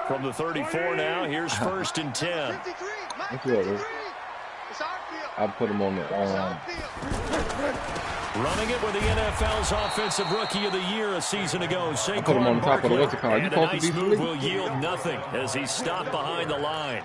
From the 34 now, here's 1st and 10. That's good. I'll put him on the running it with the NFL's Offensive Rookie of the Year a season ago. I put him on top of the what's it called? And a nice move will yield nothing as he's stopped behind the line.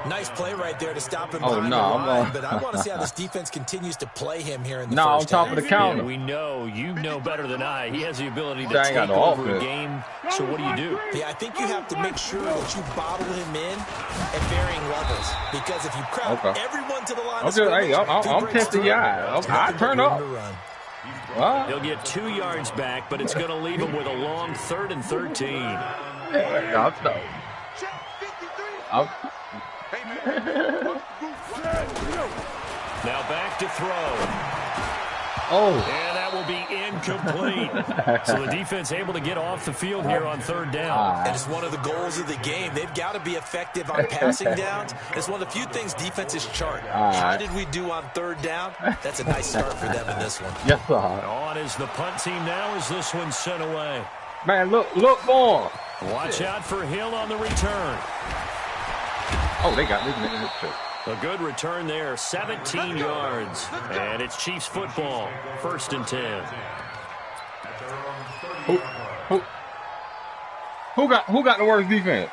Nice play right there to stop him behind the line, but I want to see how this defense continues to play him here in the first on top half. of the counter. We know, you know better than I. He has the ability to take over a game. So what do? Yeah, I think you have to make sure that you bottle him in at varying levels. Because if you crowd everyone to the line of scrimmage, I'm testing your eye. I turn up. He'll get 2 yards back, but it's going to leave him with a long 3rd and 13. Now back to throw. And that will be incomplete. So the defense able to get off the field here on 3rd down. And it's one of the goals of the game. They've got to be effective on passing downs. It's one of the few things defenses chart. How did we do on 3rd down? That's a nice start for them in this one. Yes, sir. On is the punt team now as this one's sent away. Man, look for him. Watch out for Hill on the return. They got this nigga too. A good return there, 17 yards. And it's Chiefs football, 1st and 10. Who got the worst defense?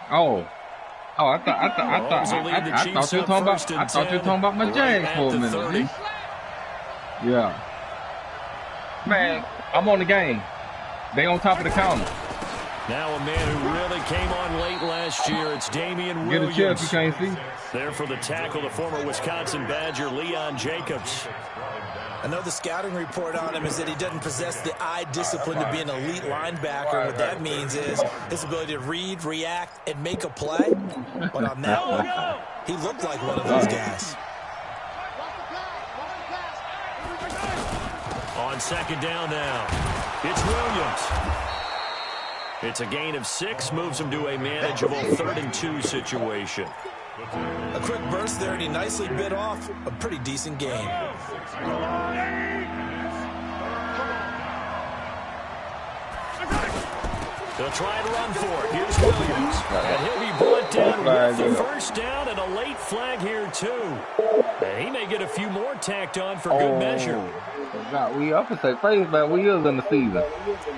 I thought you were talking about my Jags for a minute. Yeah. Man, I'm on the game. They on top of the counter. Now a man who really came on late last year. It's Damian Williams. Get a chip, you can't see. There for the tackle, the former Wisconsin Badger, Leon Jacobs. I know the scouting report on him is that he doesn't possess the eye discipline to be an elite linebacker. What that means is his ability to read, react, and make a play. But on that one, he looked like one of those guys. On 2nd down now, it's Williams. It's a gain of 6, moves him to a manageable 3rd and 2 situation. A quick burst there, and he nicely bit off a pretty decent gain. They'll try to run for it. Here's Williams. And he'll be brought down with the 1st down and a late flag here, too. And he may get a few more tacked on for good measure. We have to say praise, man. We is in the season.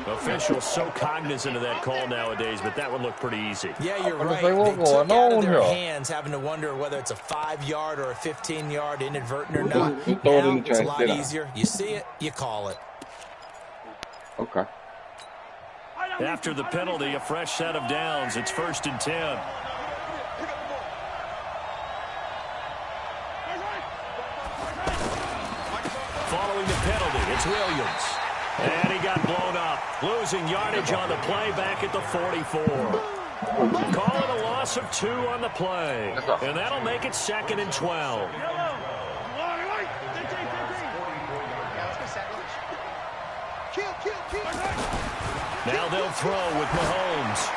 Officials so cognizant of that call nowadays, but that one looked pretty easy. Yeah, you're right. They took out of their hands, having to wonder whether it's a 5-yard or a 15-yard inadvertent or not. Now it's a lot easier. You see it, you call it. Okay. After the penalty, a fresh set of downs. It's 1st and 10. Following the penalty, it's Williams. And he got blown up. Losing yardage on the play back at the 44. Call it a loss of 2 on the play. And that'll make it 2nd and 12. Now they'll throw with Mahomes.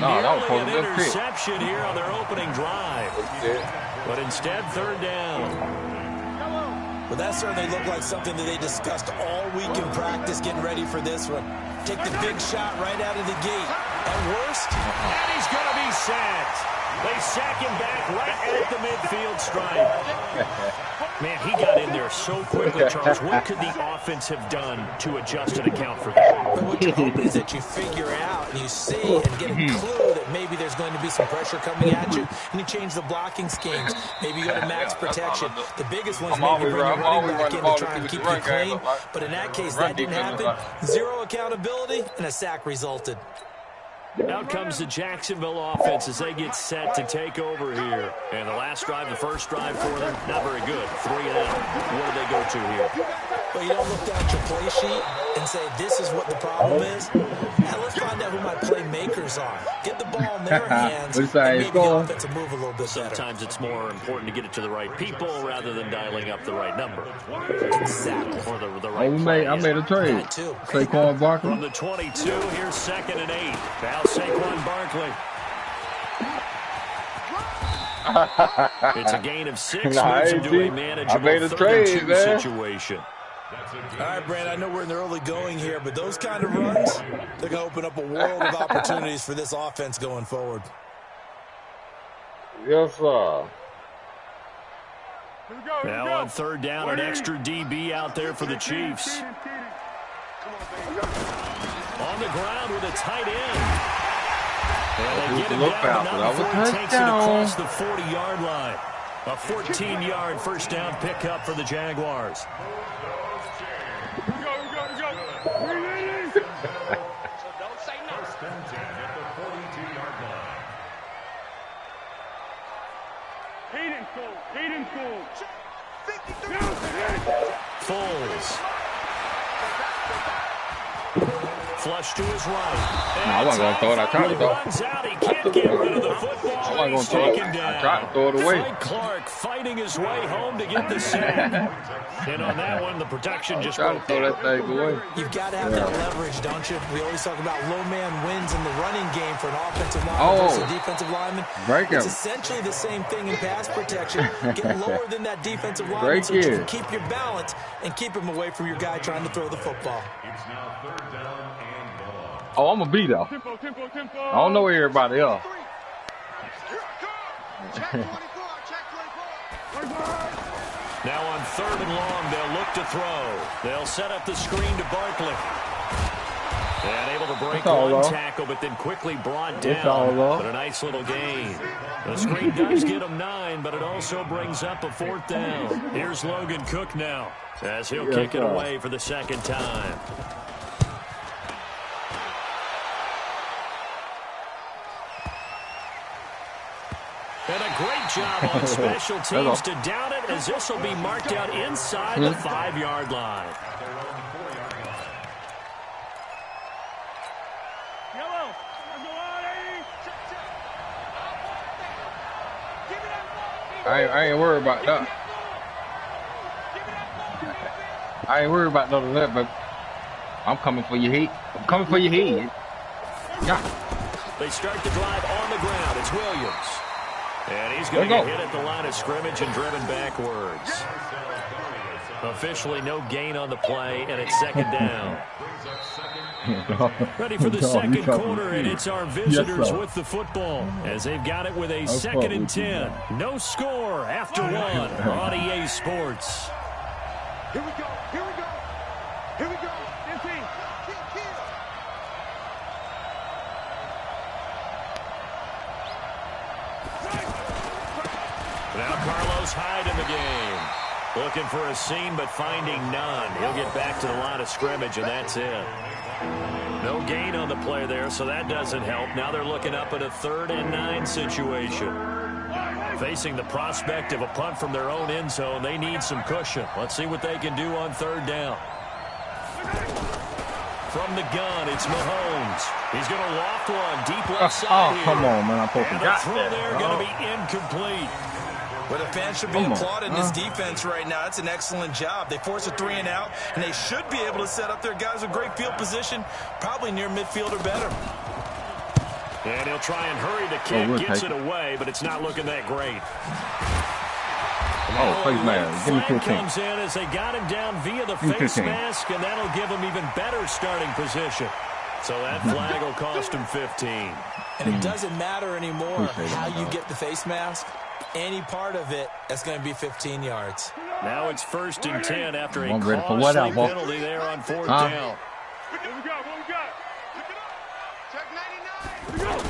That was an interception here on their opening drive. But instead, 3rd down. Well, that certainly looked like something that they discussed all week in practice getting ready for this one. Take the big shot right out of the gate. At worst, and he's going to be sacked. They sack him back right at the midfield stripe. Man, he got in there so quickly, Charles. What could the offense have done to adjust and account for that? But what you hope is that you figure out and you see and get a clue that maybe there's going to be some pressure coming at you, and you change the blocking schemes. Maybe you go to max protection. The biggest one is maybe bring your running back in to try and keep you clean. But in that case, that didn't happen. 0 accountability, and a sack resulted. Out comes the Jacksonville offense as they get set to take over here. And the last drive, the first drive for them, not very good. 3 and out. What do they go to here? Well, you don't look down at your play sheet and say, this is what the problem is. Now, let's find out who my playmakers are. Get the ball in their hands and maybe the offense will move a little bit better. Sometimes it's more important to get it to the right people rather than dialing up the right number. Exactly. Or the right play. I made a trade. Saquon Barkley. From the 22, here's 2nd and 8. Now Saquon Barkley. It's a gain of 6. Moves him to a manageable 3rd and 2 situation. All right, Brand, I know we're in the early going here, but those kind of runs, they're going to open up a world of opportunities for this offense going forward. Yes, sir. Now on third down, an extra DB out there for the Chiefs. On the ground with a tight end. And they get him down, but not before he takes it across the 40-yard line. A 14-yard first down pickup for the Jaguars. Foles. Flush to his right. No, I wasn't going to throw it. I tried to throw it. He can't get rid of the football. I wasn't going to throw it. I tried to throw it away. Frank Clark fighting his way home to get the sack. And on that one, the protection just broke. Throw that thing away. You've got to have that leverage, don't you? We always talk about low man wins in the running game for an offensive lineman versus a defensive lineman. It's essentially the same thing in pass protection. Get lower than that defensive lineman so you can keep your balance and keep him away from your guy trying to throw the football. Oh, I'm going to be there. I don't know everybody else. Now on third and long, they'll look to throw. They'll set up the screen to Barkley. And able to break one tackle, but then quickly brought down. But a nice little gain. The screen does get him 9, but it also brings up a 4th down. Here's Logan Cook now, as he'll kick it away for the second time. And a great job on special teams to down it, as this will be marked out inside the 5-yard line. I ain't worried about that. I ain't worried about none of that, but I'm coming for your heat. I'm coming for your heat. Yeah. They start the drive on the ground. It's Williams. And he's going to get hit at the line of scrimmage and driven backwards. Officially no gain on the play, and it's second down. Ready for the second quarter, and it's our visitors with the football as they've got it with a 2nd and 10. No score after 1 on EA Sports. Here we go. Here we go. Here we go. Now Carlos Hyde in the game. Looking for a seam, but finding none. He'll get back to the line of scrimmage, and that's it. No gain on the play there, so that doesn't help. Now they're looking up at a 3rd and 9 situation. Facing the prospect of a punt from their own end zone, they need some cushion. Let's see what they can do on 3rd down. From the gun, it's Mahomes. He's going to loft one deep left side here. Come on, man. I'm and the throw there going to be incomplete. But the fans should be applauding this defense right now. It's an excellent job. They force a 3 and out, and they should be able to set up their guys with great field position, probably near midfield or better. And he'll try and hurry the kick, gets it away, but it's not looking that great. Please, man. Give me 15. Comes in as they got him down via the face mask, and that'll give him even better starting position. So that flag will cost him 15. And it doesn't matter anymore how you get the face mask. Any part of it, that's going to be 15 yards. Now it's 1st and 10 after a costly penalty there on 4th down. What we got? Pick it up. Check 99.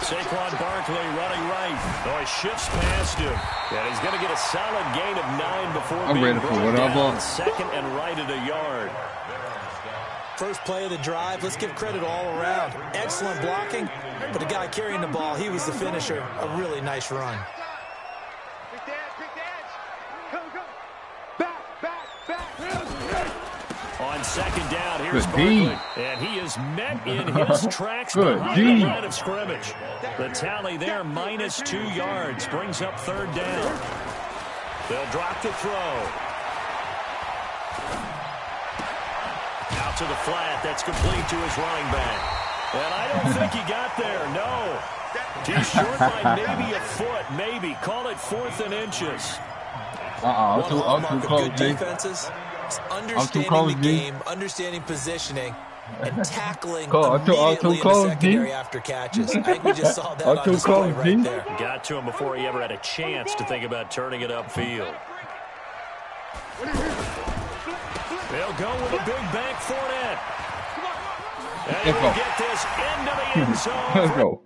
Saquon Barkley running right. Oh, he shifts past him. And he's going to get a solid gain of 9 before being brought down. 2nd and right at a yard. First play of the drive, let's give credit all around. Excellent blocking, but the guy carrying the ball, he was the finisher. A really nice run. Pick the edge. Go. Back. On 2nd down, here's Barkley. And he is met in his tracks behind the line of scrimmage. The tally there, -2 yards, brings up 3rd down. They'll drop the throw. Out to the flat. That's complete to his running back. And I don't think he got there. No. He's short by maybe a foot. Maybe. Call it 4th and inches. I'm too close, G. Defenses, understanding the game, understanding positioning, and tackling immediately in the secondary after catches. I think we just saw that on display right there. Got to him before he ever had a chance to think about turning it upfield. They'll go with a big bank Fournette. And he will get this into the end zone. Let's go.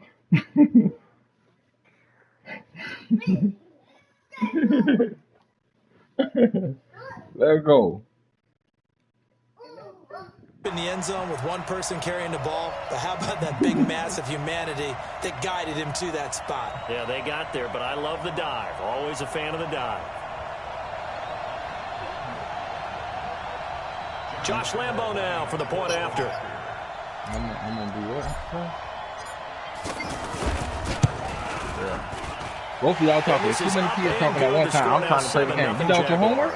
Let's go. In the end zone with one person carrying the ball, but how about that big mass of humanity that guided him to that spot? Yeah, they got there, but I love the dive. Always a fan of the dive. Josh Lambo now for the point after. I'm gonna do what? Yeah. Both of y'all talking. Too many kids talking at one time. I'm trying to play the game. You done with your homework?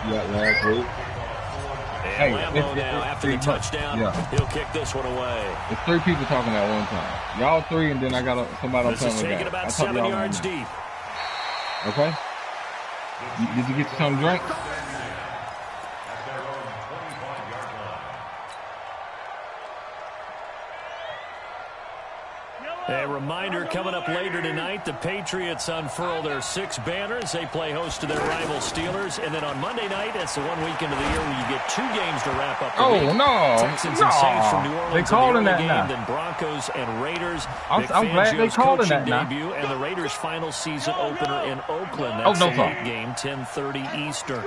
Yeah, last week. Hey, Lambo now after the touchdown, he'll kick this one away. It's 3 people talking at one time. Y'all 3, and then I got somebody else telling me that. This is taking about 7 yards deep. Okay. Did you get you some drink? A reminder coming up later tonight, the Patriots unfurl their 6 banners. They play host to their rival Steelers. And then on Monday night, that's the one weekend of the year where you get 2 games to wrap up the week. No. Texans and Saints from New Orleans they calling that game, now. Then Broncos and Raiders. I'm glad they calling that now. Debut, and the Raiders' final season opener in Oakland. That's the late game, 10:30 Eastern.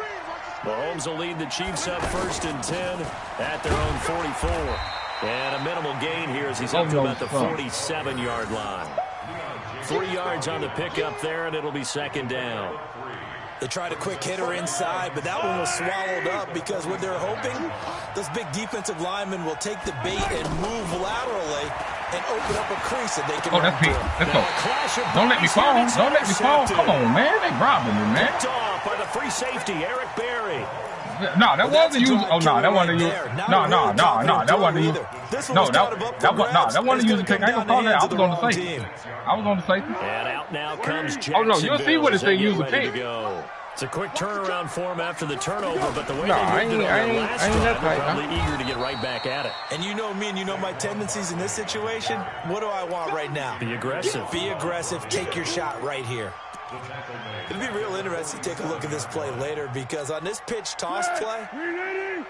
Mahomes will lead the Chiefs up 1st and 10 at their own 44. And a minimal gain here as he's up to about the 47-yard line. 3 yards on the pickup there, and it'll be 2nd down. They tried a quick hitter inside, but that one was swallowed up because what they're hoping, those big defensive linemen will take the bait and move laterally and open up a crease that they can run through. Let's go. Don't let me fall. Don't let me fall. Come on, man. They robbing me, man. Picked off by the free safety, Eric Berry. No, that wasn't used. Oh, no, that wasn't used. No, that wasn't used. No, that wasn't used. I ain't gonna call that. I was on the safety. And out now comes Jackson. Oh, no, you'll see what it say use the pick. It's a quick turnaround for him after the turnover, but the way they moved it over last time, they're probably eager to get right back at it. And you know me and you know my tendencies in this situation. What do I want right now? Be aggressive. Be aggressive. Take your shot right here. It'll be real interesting to take a look at this play later because on this pitch toss play,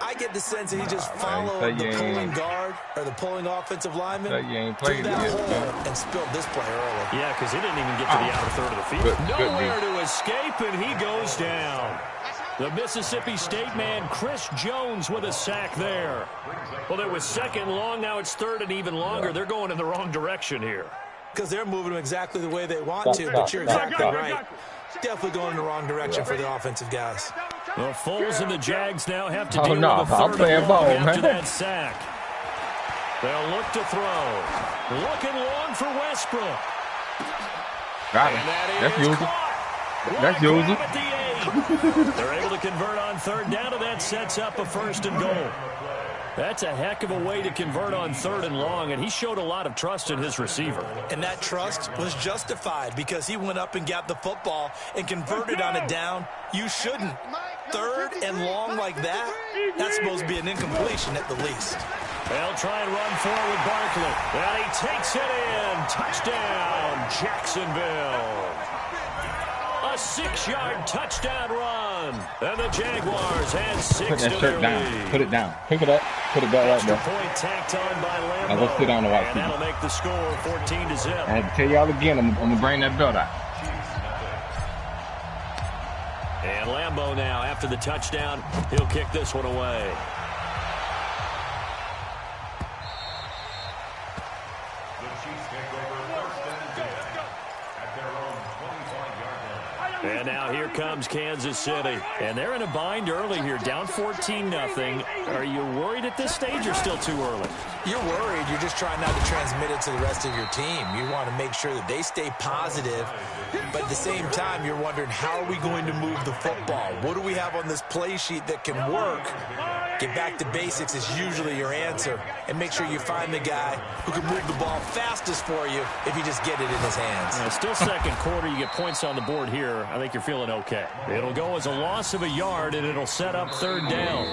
I get the sense that he just followed the pulling guard or the pulling offensive lineman through that hole and spilled this play early. Yeah, because he didn't even get to the outer third of the field. Nowhere to escape, and he goes down. The Mississippi State man, Chris Jones, with a sack there. Well, it was 2nd and long. Now it's 3rd and even longer. They're going in the wrong direction here. Because they're moving them exactly the way they want to, but you're exactly right. Definitely going in the wrong direction for the offensive guys. The Foles and the Jags now have to deal with a 3rd and long after that sack. They'll look to throw. Looking long for Westbrook. Got it. That's usable. They're able to convert on 3rd down, and that sets up a 1st and goal. That's a heck of a way to convert on 3rd and long, and he showed a lot of trust in his receiver. And that trust was justified because he went up and got the football and converted on a down. You shouldn't. 3rd and long like that, that's supposed to be an incompletion at the least. They'll try and run forward with Barkley. And he takes it in. Touchdown, Jacksonville. A 6-yard touchdown run. And the Jaguars had 6 Put that to shirt their down. lead. Put it down. Pick it up. Put it back right there. Point tacked on by Lambo. Now go sit down and watch and that'll make the score 14-0. I had to tell y'all again, I'm going to bring that belt out. And Lambo now, after the touchdown, he'll kick this one away. And now here comes Kansas City. And they're in a bind early here, down 14-0. Are you worried at this stage or still too early? You're worried. You're just trying not to transmit it to the rest of your team. You want to make sure that they stay positive. But at the same time, you're wondering, how are we going to move the football? What do we have on this play sheet that can work Get back to basics is usually your answer. And make sure you find the guy who can move the ball fastest for you if you just get it in his hands. Yeah, still second quarter. You get points on the board here. I think you're feeling okay. It'll go as a loss of a yard, and it'll set up third down.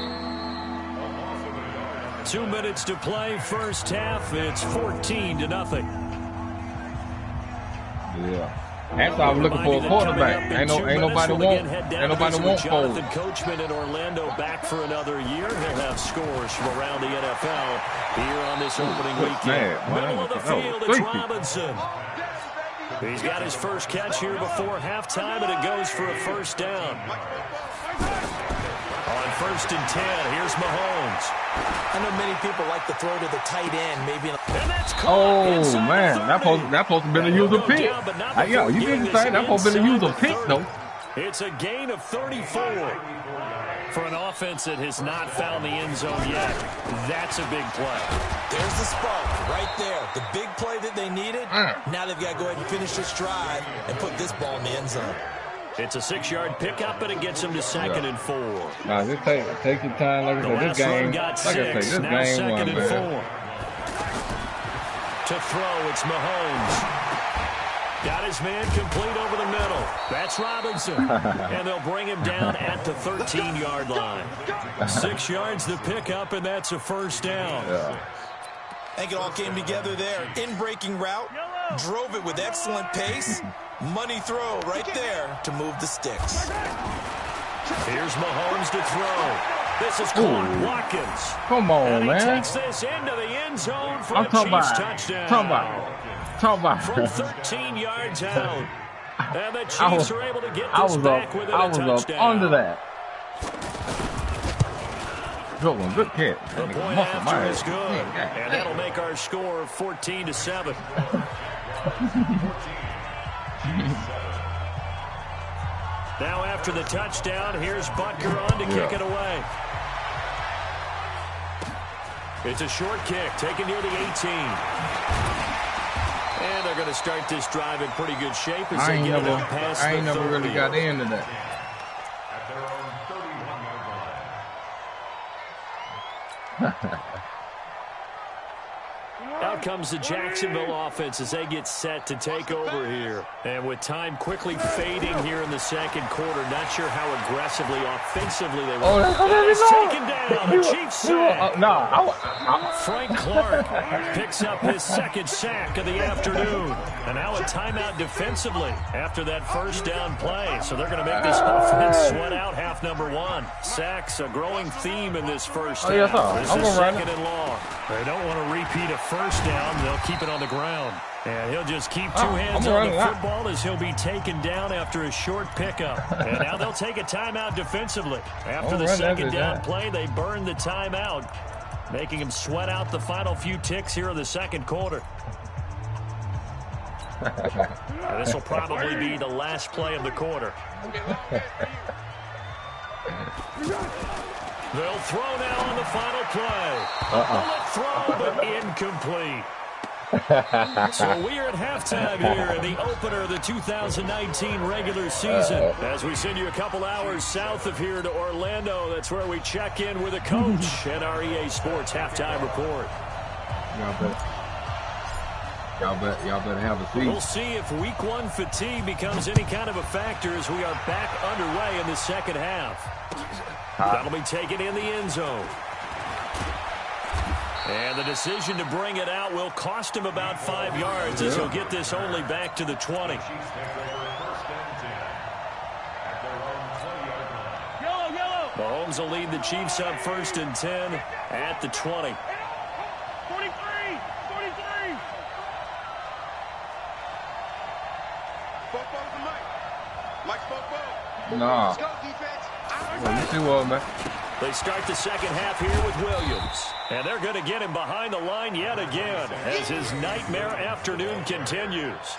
2 minutes to play, first half. It's 14-0. Yeah. Actually, I was looking for a quarterback. Ain't nobody want Foles. Coachman in Orlando back for another year. He'll have scores from around the NFL here on this opening weekend. Middle of the field, it's Robinson. He's got his first catch here before halftime, and it goes for a first down. On 1st and 10, here's Mahomes. I know many people like to throw to the tight end, maybe. Oh man, that supposed to be a user pick. Yeah, you didn't say that supposed to be a user pick though. It's a gain of 34 for an offense that has not found the end zone yet. That's a big play. There's the spark right there. The big play that they needed. Now they've got to go ahead and finish this drive and put this ball in the end zone. It's a 6-yard pickup, and it gets them to 2nd and 4. Nah, just take your time. Like I said, this game. Like I said, this game Second one, and 4. man. To throw, it's Mahomes. Got his man complete over the middle. That's Robinson. And they'll bring him down at the 13-yard line. 6 yards the pickup, and that's a first down. Yeah. I think it all came together there. In-breaking route, drove it with excellent pace. Money throw right there to move the sticks. Here's Mahomes to throw. This is Clark Watkins. Come on, and he man. takes this into the end zone for I'm a talking Chiefs about. touchdown. Talking about. From 13 yards out. And the Chiefs are able to get this back with a touchdown. I was up under that. Good one, good catch. The point after is good. And that'll make our score 14-7. Now after the touchdown, here's Butker on to kick it away. It's a short kick, taken near the 18. And they're going to start this drive in pretty good shape as they get it up past the 30. I ain't never really got into that. Out comes the Jacksonville offense as they get set to take over here. And with time quickly fading here in the second quarter, not sure how aggressively, offensively they were. He's taken down. The Chiefs sack. Frank Clark picks up his second sack of the afternoon. And now a timeout defensively after that first down play. So they're going to make this offense sweat out half number 1. Sacks, a growing theme in this first half. This is second and long. They don't want to repeat a first down. They'll keep it on the ground. And he'll just keep two hands on the football as he'll be taken down after a short pickup. And now they'll take a timeout defensively. After the second down play, they burn the timeout, making him sweat out the final few ticks here in the second quarter. This will probably be the last play of the quarter. They'll throw now on the final play. Bullet throw, but incomplete. So we are at halftime here in the opener of the 2019 regular season. As we send you a couple hours south of here to Orlando, that's where we check in with a coach at our EA Sports halftime report. Y'all better have a seat. We'll see if week 1 fatigue becomes any kind of a factor as we are back underway in the second half. That'll be taken in the end zone. And the decision to bring it out will cost him about 5 yards as he'll get this only back to the 20. Mahomes will lead the Chiefs up 1st and 10 at the 20. 43. Nah. Well, you see what, man? They start the second half here with Williams. And they're going to get him behind the line yet again as his nightmare afternoon continues.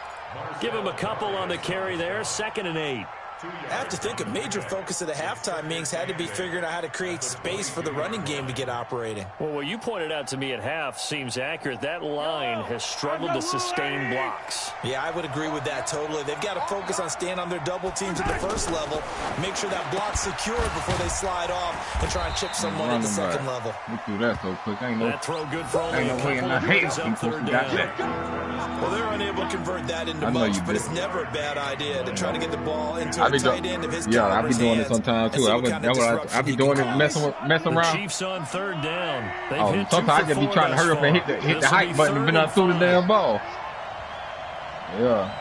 Give him a couple on the carry there, 2nd and 8. I have to think a major focus of the halftime meetings had to be figuring out how to create space for the running game to get operating. Well, what you pointed out to me at half seems accurate. That line has struggled to sustain blocks. Yeah, I would agree with that totally. They've got to focus on staying on their double teams at the first level, make sure that block's secure before they slide off and try and chip someone at the second level. We threw that so quick. Ain't no, that throw good for only ain't no way in the hell up third down. Well, they're unable to convert that into much, but it's never a bad idea to try to get the ball into a tight end of his yeah, I be doing it sometimes too. I be doing it messing around. The Chiefs on third down. Sometimes I just be trying to hurry up and hit the hype button and not through the damn ball. Yeah,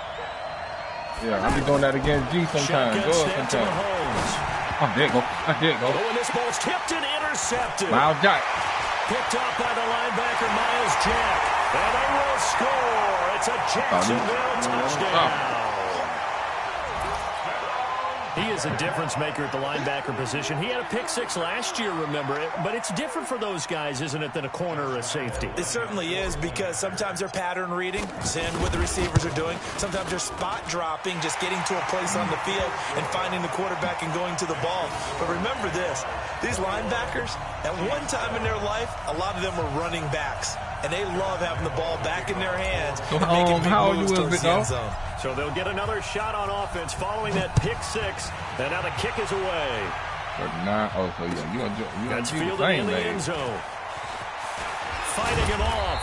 I be doing that against G sometimes. Oh, there you go. There you go. Oh, and this ball's tipped and intercepted. Miles Jack. Picked off by the linebacker, Miles Jack. And they will score. It's a Jacksonville touchdown. He is a difference maker at the linebacker position. He had a pick six last year, remember it. But it's different for those guys, isn't it, than a corner or a safety? It certainly is, because sometimes they're pattern reading, seeing what the receivers are doing. Sometimes they're spot dropping, just getting to a place on the field and finding the quarterback and going to the ball. But remember this, these linebackers, at one time in their life, a lot of them were running backs. And they love having the ball back in their hands and making big moves towards the end zone. So they'll get another shot on offense following that pick six. And now the kick is away. So yeah, you That's fielded in the end zone. Fighting him off.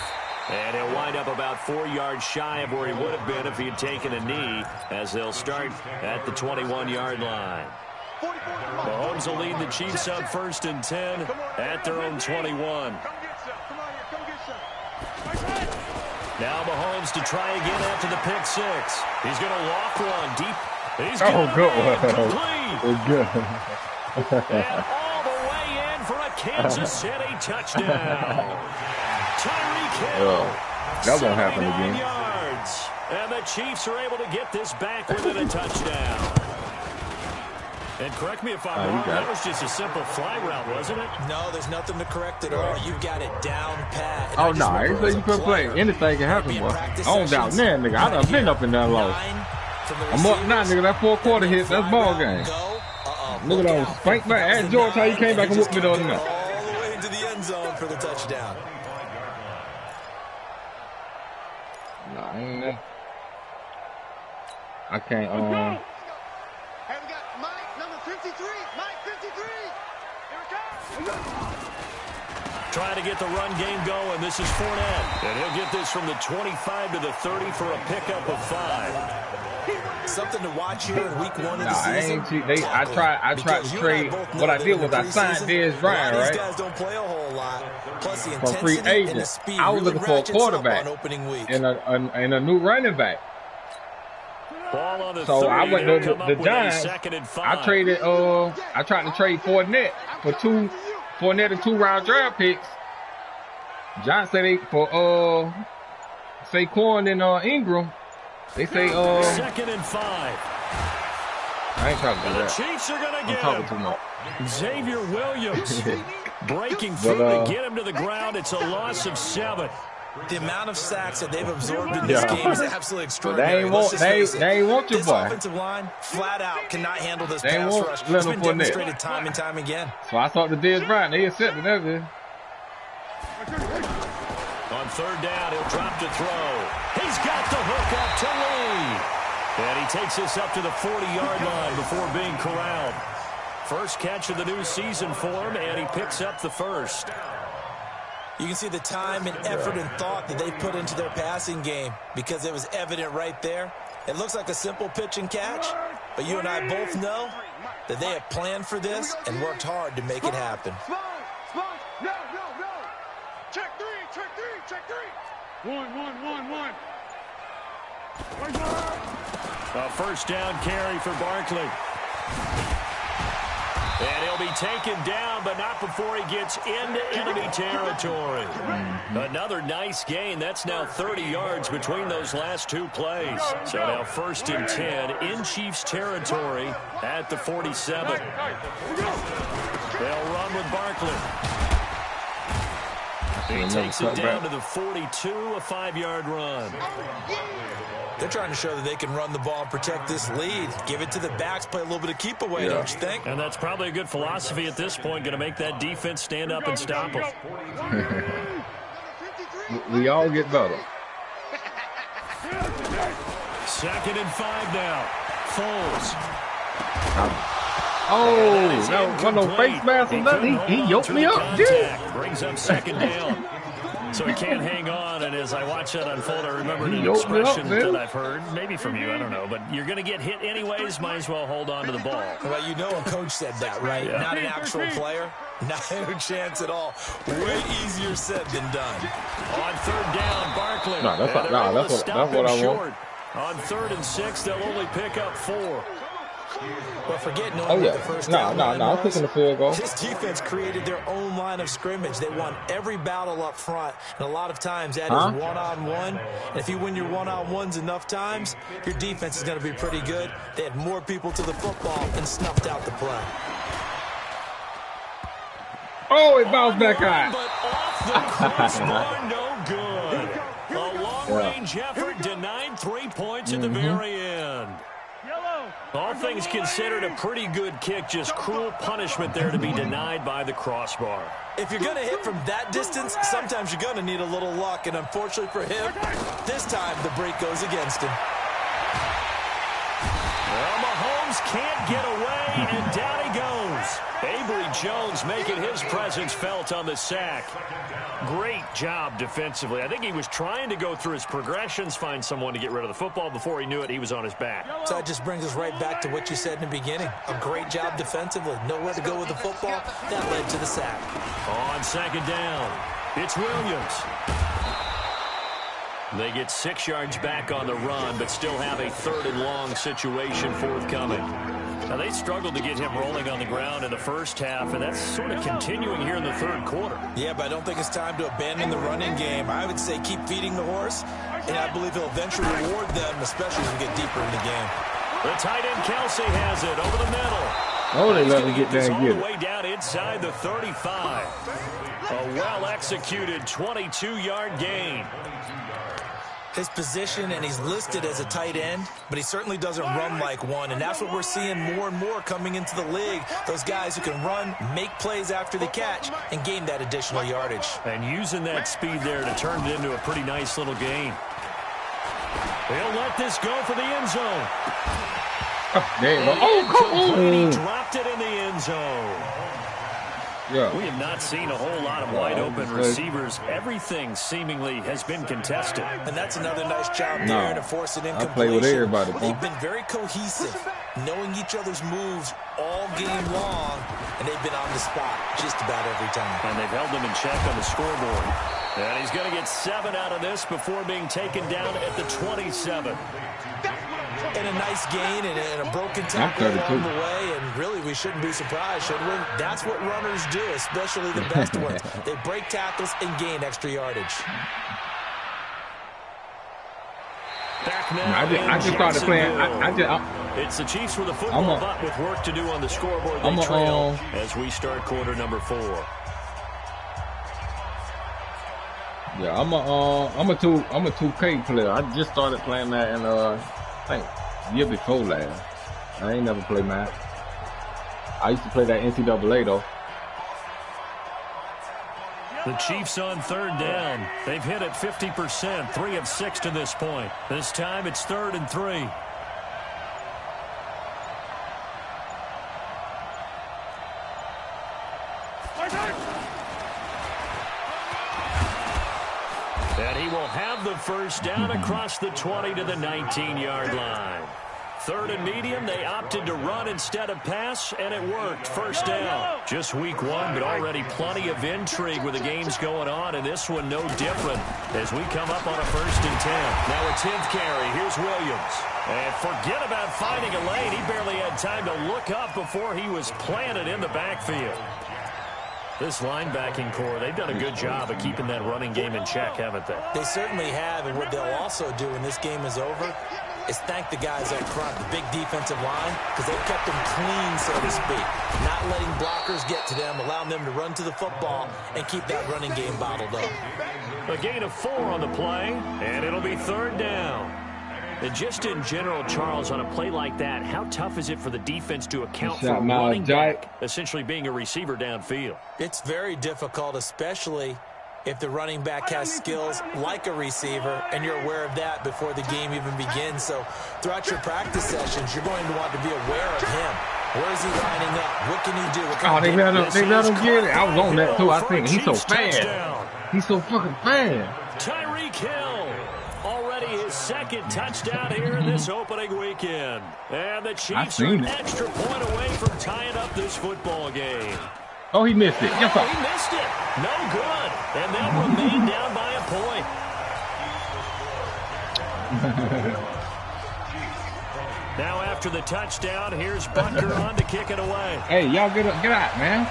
And he'll wind up about 4 yards shy of where he would have been if he had taken a knee, as they'll start at the 21-yard line. Mahomes will lead the Chiefs up 1st and 10 at their own 21. Now Mahomes to try again after the pick six. He's going to walk one deep. He's good one. Complete. And all the way in for a Kansas City touchdown. Tyreek Hill. That won't happen again. Yards. And the Chiefs are able to get this back within a touchdown. And correct me if I'm wrong, that was just a simple fly route, wasn't it? No, there's nothing to correct at all. You've got it down pat. Oh, no, I ain't say you couldn't play. Anything can happen, boy. I don't doubt that, nigga. I done been up in that low. I'm up now, nigga. That 4th quarter hit, that's ball game. Look at those spank back. Ask George how he came back and whooped me the other night. All the way into the end zone for the touchdown. No, I ain't that. I can't, Hey, we got Mike, number 53. Mike, 53. Here it comes. Trying to get the run game going. This is Fournette. And he'll get this from the 25 to the 30 for a pickup of 5. Something to watch here in week 1 of the season. I tried to trade. What I did was I signed Dez Bryant, right? These guys don't play a whole lot. Plus the For free intensity and the agent. speed. I was looking for a quarterback and a new running back. Ball on the So 30. I went to the Giants. I tried to trade Fournette for Fournette and 2-round draft picks. Giants say they for Saquon and Ingram. They say 2nd and 5. I ain't talking about that. The Chiefs are gonna get talking him. too much. Xavier Williams breaking through to get him to the ground. It's a loss of 7. The amount of sacks that they've absorbed in this game is absolutely extraordinary. They ain't want your this boy. offensive line flat out cannot handle this They ain't pass want rush. It's Leonard been Fournette. demonstrated time and time again. So I thought the Dez Bryant, they accepted that. On 3rd down, he'll drop to throw. He's got the hook up to Lee. And he takes this up to the 40-yard line before being corralled. First catch of the new season for him, and he picks up the first. You can see the time and effort and thought that they put into their passing game because it was evident right there. It looks like a simple pitch and catch, but you and I both know that they have planned for this and worked hard to make it happen. No. Check three. One. A first down carry for Barkley. And he'll be taken down, but not before he gets into enemy territory. Another nice gain. That's now 30 yards between those last 2 plays. So now 1st and 10 in Chiefs territory at the 47. They'll run with Barkley. He takes it down to the 42, a 5-yard run. They're trying to show that they can run the ball and protect this lead. Give it to the backs, play a little bit of keep away, don't you think? And that's probably a good philosophy at this point, going to make that defense stand up and stop them. We all get better. 2nd and 5 now. Foles. No face mask or nothing. He yoked me up, dude. Brings up 2nd down. So he can't hang on, and as I watch that unfold, I remember an expression that I've heard, maybe from you, I don't know, but you're going to get hit anyways, might as well hold on to the ball. Well, you know a coach said that, right? Yeah. Not an actual player. Not a chance at all. Way easier said than done. On 3rd down, Barkley. No, that's what I want. On 3rd and 6, they'll only pick up 4. But forget knowing what the first down I'm kicking the field goal. This defense created their own line of scrimmage. They won every battle up front, and a lot of times that is one-on-one. And if you win your one-on-ones enough times, your defense is going to be pretty good. They had more people to the football and snuffed out the play. Oh, it bounced back high. But off the crossbar, no good. A long-range effort denied 3 points at the very end. All things considered, a pretty good kick, just cruel punishment there to be denied by the crossbar. If you're going to hit from that distance, sometimes you're going to need a little luck, and unfortunately for him, this time the break goes against him. Well, Mahomes can't get away, and down he goes. Avery Jones making his presence felt on the sack. Great job defensively. I think he was trying to go through his progressions, find someone to get rid of the football. Before he knew it, he was on his back. So that just brings us right back to what you said in the beginning. A great job defensively. Nowhere to go with the football. That led to the sack. On 2nd down, it's Williams. They get 6 yards back on the run, but still have a 3rd and long situation forthcoming. Now, they struggled to get him rolling on the ground in the first half, and that's sort of continuing here in the 3rd quarter. Yeah, but I don't think it's time to abandon the running game. I would say keep feeding the horse, and I believe he'll eventually reward them, especially as we get deeper in the game. The tight end Kelsey has it over the middle. Oh, they let me get there and get it. All the way down inside the 35. A well-executed 22-yard gain. His position, and he's listed as a tight end, but he certainly doesn't run like one, and that's what we're seeing more and more coming into the league. Those guys who can run, make plays after the catch, and gain that additional yardage. And using that speed there to turn it into a pretty nice little gain. They'll let this go for the end zone. There you go. Oh, come on. He dropped it in the end zone. Yeah. We have not seen a whole lot of wide-open receivers. Everything seemingly has been contested. And that's another nice job there to force an incompletion. I play with everybody. They've been very cohesive, knowing each other's moves all game long, and they've been on the spot just about every time. And they've held them in check on the scoreboard. And he's going to get 7 out of this before being taken down at the 27. And a nice gain and a broken tackle along the way, and really we shouldn't be surprised, should we? That's what runners do, especially the best ones. They break tackles and gain extra yardage. Back now, I just started playing. It's the Chiefs with a football, but with work to do on the scoreboard. They trail as we start quarter number 4. Yeah, I'm a 2K player. I just started playing that in I think year before last. I ain't never played that. I used to play that NCAA though. The Chiefs on 3rd down. They've hit it 50%, 3 of 6 to this point. This time it's 3rd and 3. And he will have the first down across the 20 to the 19-yard line. 3rd and medium, they opted to run instead of pass, and it worked. First down. Just week 1, but already plenty of intrigue with the games going on, and this one no different as we come up on a 1st and 10. Now a 10th carry. Here's Williams. And forget about finding a lane. He barely had time to look up before he was planted in the backfield. This linebacking core, they've done a good job of keeping that running game in check, haven't they? They certainly have, and what they'll also do when this game is over is thank the guys up front, the big defensive line, because they've kept them clean, so to speak. Not letting blockers get to them, allowing them to run to the football and keep that running game bottled up. A gain of 4 on the play, and it'll be 3rd down. And just in general, Charles, on a play like that, how tough is it for the defense to account for a running back essentially being a receiver downfield? It's very difficult, especially if the running back has skills like a receiver, and you're aware of that before the game even begins. So throughout your practice sessions, you're going to want to be aware of him. Where is he lining up? What can he do? Oh, they let him get it. I was on that, too, I think. He's so fast. He's so fucking fast. Tyreek Hill. Already his 2nd touchdown here in this opening weekend. And the Chiefs are an extra point away from tying up this football game. Oh, he missed it. Yes, sir. He missed it. No good. And they'll remain down by a point. Now after the touchdown, here's Butker on to kick it away. Hey, y'all get out, man.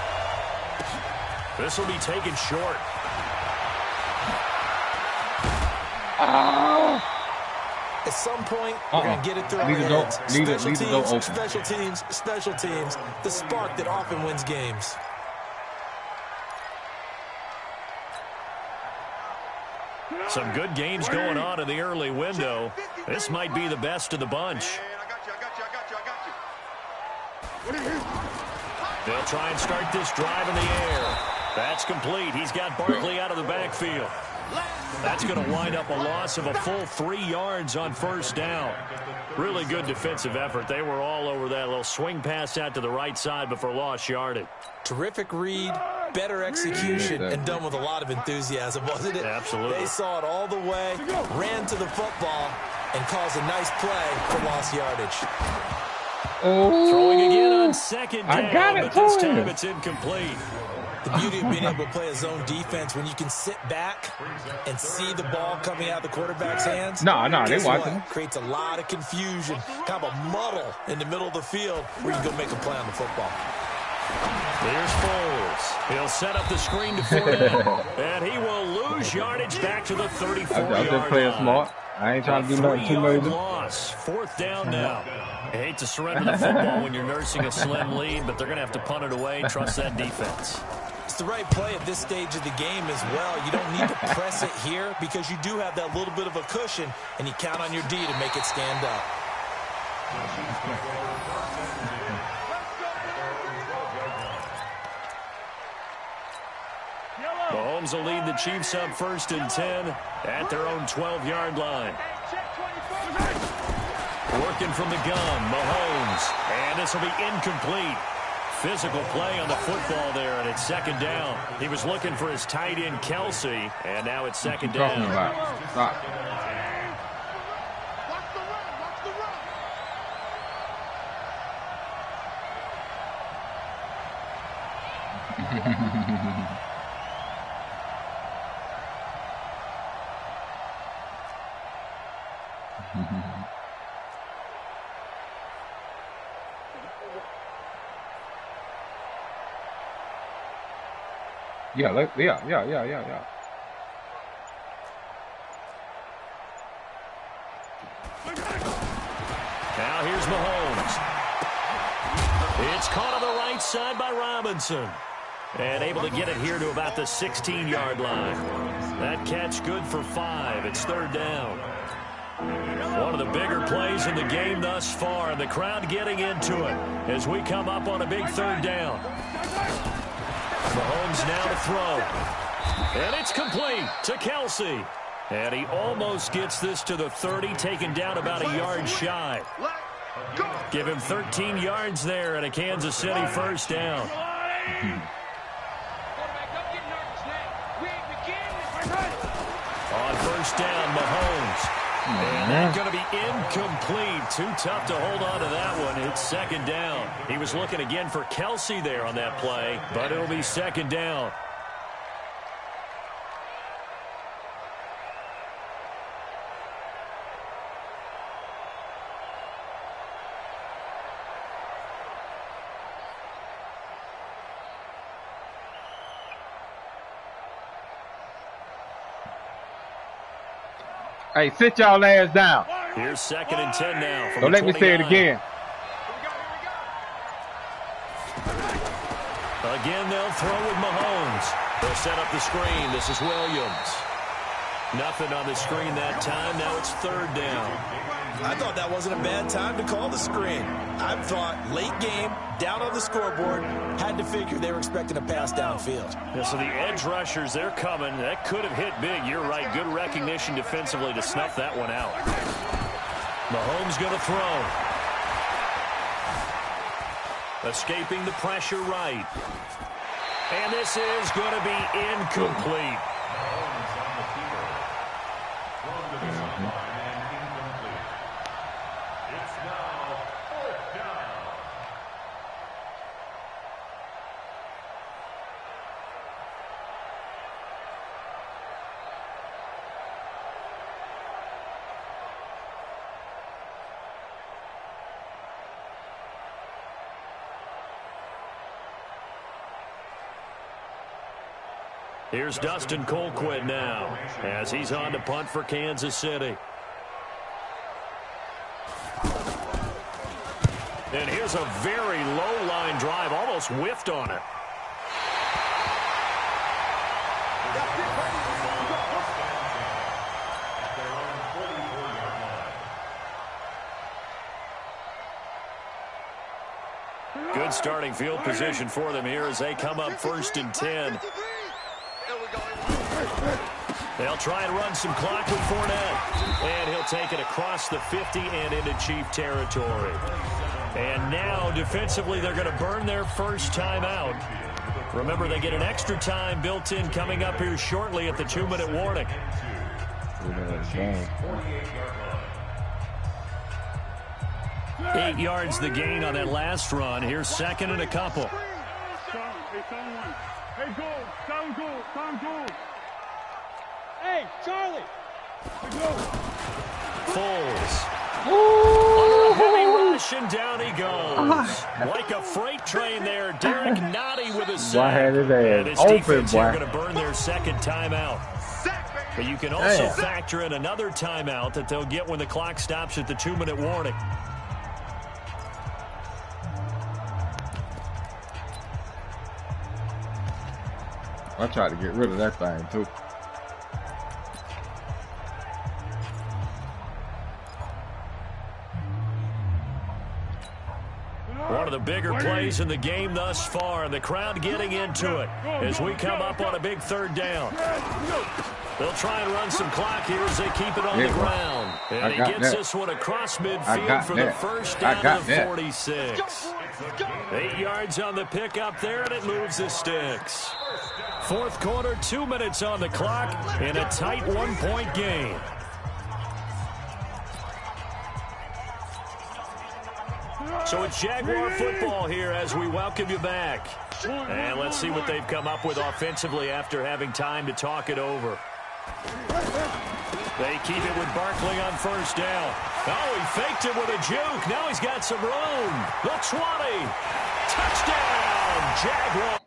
This will be taken short. At some point, we're going to get it through our heads. Special teams, the spark that often wins games. Some good games going on in the early window. This might be the best of the bunch. They'll try and start this drive in the air. That's complete. He's got Barkley out of the backfield. That's going to wind up a loss of a full 3 yards on 1st down. Really good defensive effort. They were all over that little swing pass out to the right side before lost yardage. Terrific read, better execution, and done with a lot of enthusiasm, wasn't it? Absolutely. They saw it all the way, ran to the football, and caused a nice play for lost yardage. Oh, throwing again on 2nd down, I got it but this time it's incomplete. The beauty of being able to play a zone defense when you can sit back and see the ball coming out of the quarterback's hands. No, they watching. Creates a lot of confusion, kind of a muddle in the middle of the field where you can go make a play on the football. Here's Foles. He'll set up the screen to Fournette, and he will lose yardage back to the 34-yard line. I'm just playing smart. I ain't trying to do nothing too major. Loss. 4th down now. I hate to surrender the football when you're nursing a slim lead, but they're going to have to punt it away and trust that defense. It's the right play at this stage of the game as well. You don't need to press it here because you do have that little bit of a cushion, and you count on your D to make it stand up. Mahomes will lead the Chiefs up 1st and 10 at their own 12-yard line. Working from the gun, Mahomes, and this will be incomplete. Physical play on the football there, and it's 2nd down. He was looking for his tight end, Kelsey, and now it's 2nd down. Stop. Yeah. Now here's Mahomes. It's caught on the right side by Robinson. And able to get it here to about the 16-yard line. That catch good for 5. It's 3rd down. One of the bigger plays in the game thus far, and the crowd getting into it as we come up on a big 3rd down. Mahomes now to throw. And it's complete to Kelsey. And he almost gets this to the 30, taken down about a yard shy. Give him 13 yards there and a Kansas City 1st down. On 1st down, Mahomes. And that's going to be incomplete. Too tough to hold on to that one. It's 2nd down. He was looking again for Kelsey there on that play, but it'll be 2nd down. Hey, sit y'all ass down. Here's 2nd and 10 now. From Don't let me say it again. Again, they'll throw with Mahomes. They'll set up the screen. This is Williams. Nothing on the screen that time. Now it's 3rd down. I thought that wasn't a bad time to call the screen. I thought late game, down on the scoreboard, had to figure they were expecting a pass downfield. Yeah, so the edge rushers, they're coming. That could have hit big. You're right. Good recognition defensively to snuff that one out. Mahomes going to throw. Escaping the pressure right. And this is going to be incomplete. Here's Dustin Colquitt now as he's on to punt for Kansas City. And here's a very low line drive, almost whiffed on it. Good starting field position for them here as they come up 1st and 10. They'll try and run some clock with Fournette. And he'll take it across the 50 and into Chief territory. And now, defensively, they're going to burn their first timeout. Remember, they get an extra time built in coming up here shortly at the 2-minute warning. 8 yards the gain on that last run. Here's 2nd and a couple. Hey, go. Hey, Charlie. Go. Foles. Under a heavy rush, and down he goes. Like a freight train there. Derek Nottie with a sack. And his defense here going to burn their 2nd timeout. But you can also factor in another timeout that they'll get when the clock stops at the 2-minute warning. I tried to get rid of that thing, too. One of the bigger plays in the game thus far, and the crowd getting into it as we come up on a big 3rd down. They'll try and run some clock here as they keep it on the ground. And he gets this one across midfield for the first down of the 46. 8 yards on the pickup there, and it moves the sticks. 4th quarter, 2 minutes on the clock, in a tight 1-point game. So it's Jaguar football here as we welcome you back. And let's see what they've come up with offensively after having time to talk it over. They keep it with Barkley on 1st down. Oh, he faked it with a juke. Now he's got some room. The 20. Touchdown, Jaguar.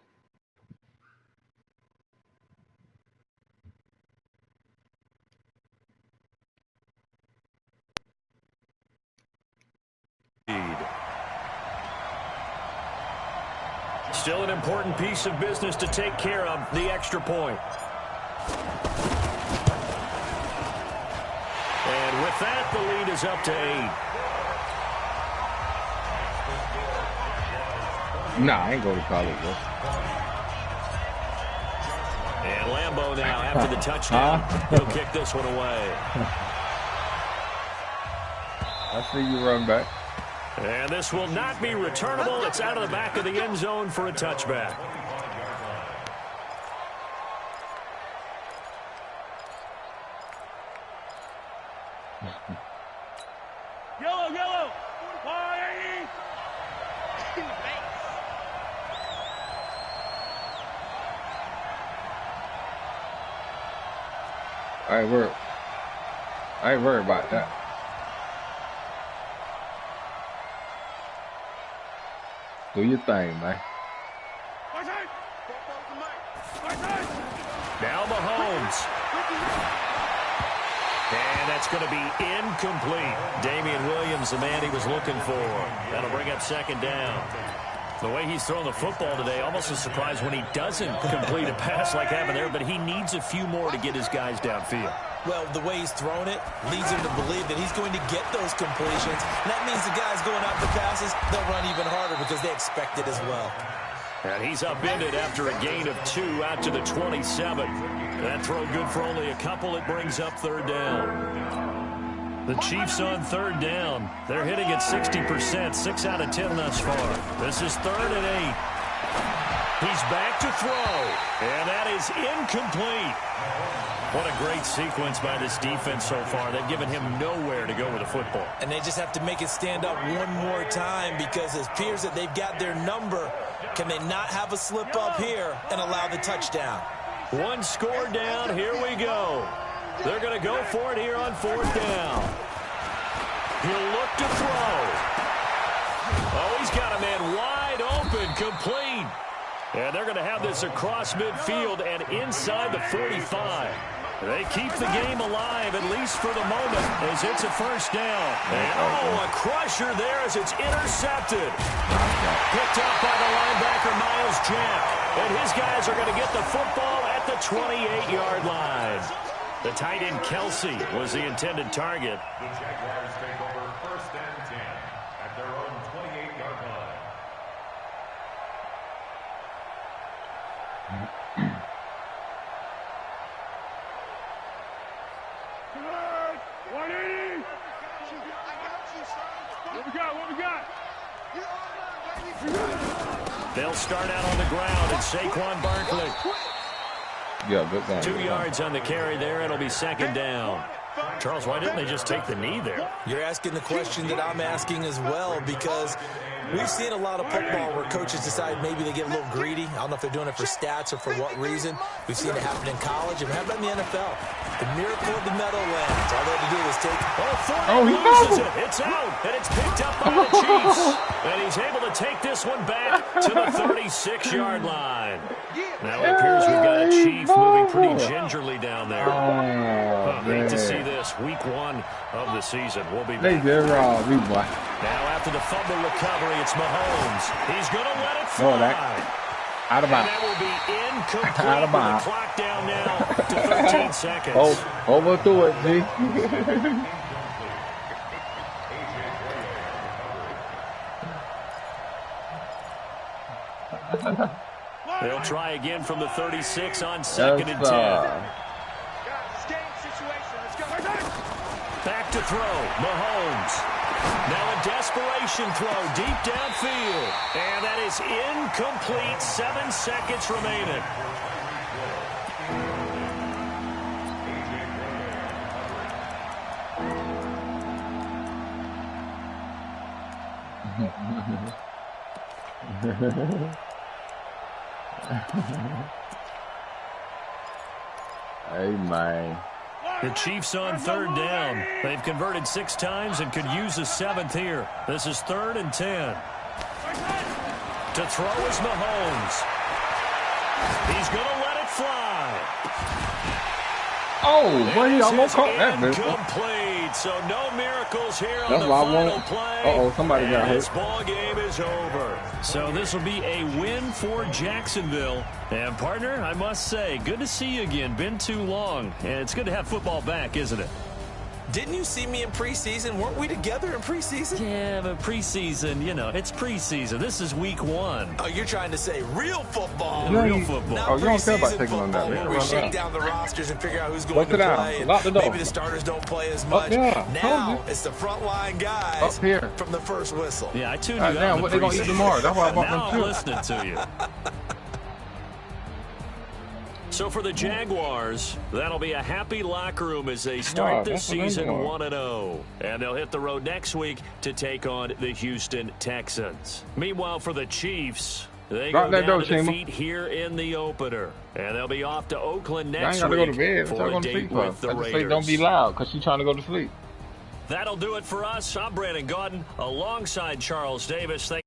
Still an important piece of business to take care of, the extra point. And with that, the lead is up to 8. Nah, I ain't go to college, bro. And Lambeau now, after the touchdown, he'll kick this one away. I see you run back. And this will not be returnable. It's out of the back of the end zone for a touchback. Yellow. I ain't worried about that. Do your thing, man. Now Mahomes. And that's going to be incomplete. Damian Williams, the man he was looking for. That'll bring up second down. The way he's throwing the football today, almost a surprise when he doesn't complete a pass like happened there, but he needs a few more to get his guys downfield. Well, the way he's thrown it leads him to believe that he's going to get those completions. And that means the guys going out for passes, they'll run even harder because they expect it as well. And he's upended after a gain of 2 out to the 27. That throw good for only a couple. It brings up third down. The Chiefs on third down. They're hitting at 60%, 6 out of 10 thus far. This is 3rd and 8. He's back to throw, and that is incomplete. What a great sequence by this defense so far. They've given him nowhere to go with the football. And they just have to make it stand up one more time because it appears that they've got their number. Can they not have a slip up here and allow the touchdown? One score down. Here we go. They're going to go for it here on 4th down. He'll look to throw. Oh, he's got a man wide open, complete. And they're going to have this across midfield and inside the 45. They keep the game alive, at least for the moment, as it's a first down. And, oh, a crusher there as it's intercepted. Picked up by the linebacker, Miles Jack. And his guys are going to get the football at the 28-yard line. The tight end, Kelsey, was the intended target. The Jaguars take over 1st and 10 at their own 28-yard line. They'll start out on the ground, and Saquon Barkley. Yeah, good game. 2 yards on the carry there. It'll be second down. Charles, why didn't they just take the knee there? You're asking the question that I'm asking as well, because we've seen a lot of football where coaches decide maybe they get a little greedy. I don't know if they're doing it for stats or for what reason. We've seen it happen in college and happen in the NFL. The miracle of the Meadowlands. All they had to do was take... He loses it. It's out, and it's picked up by the Chiefs. And he's able to take this one back to the 36-yard line. Now it appears we've got a Chief moving pretty gingerly down there. Hate to see this. Week 1 of the season. We'll be back. Now after the fumble recovery, it's Mahomes. He's going to let it fly. Out of bounds. And that will be incomplete. Out of bounds. The clock down now to 13 seconds. Overthrew it, G. They'll try again from the 36 on 2nd and 10. Back to throw. Mahomes. Now a desperation throw deep downfield. And that is incomplete. 7 seconds remaining. Hey, man. The Chiefs on 3rd down. They've converted 6 times and could use a 7th here. This is 3rd and 10. To throw is Mahomes. He's going to let it fly. Oh, boy, he almost caught that, man. Incomplete. So no miracles here on the final play. Somebody got hurt. This ball game is over. So this will be a win for Jacksonville. And, partner, I must say, good to see you again. Been too long. And it's good to have football back, isn't it? Didn't you see me in preseason? Weren't we together in preseason? Yeah, but preseason, you know, it's preseason. This is week 1. Oh, you're trying to say real football. Real football. Not you don't care about taking on that. Where we shake down the rosters and figure out who's going to play. And lock the door. Maybe the starters don't play as much. Now it's the frontline guys up here from the first whistle. Yeah, I tuned you out. Now, what they going to eat tomorrow? That's why I bought them too. Now I'm listening to you. So for the Jaguars, that'll be a happy locker room as they start the season 1-0. And they'll hit the road next week to take on the Houston Texans. Meanwhile, for the Chiefs, they go down to defeat here in the opener. And they'll be off to Oakland next week go to bed. for a date with the Raiders. Say don't be loud because she's trying to go to sleep. That'll do it for us. I'm Brandon Gaudin alongside Charles Davis. Thank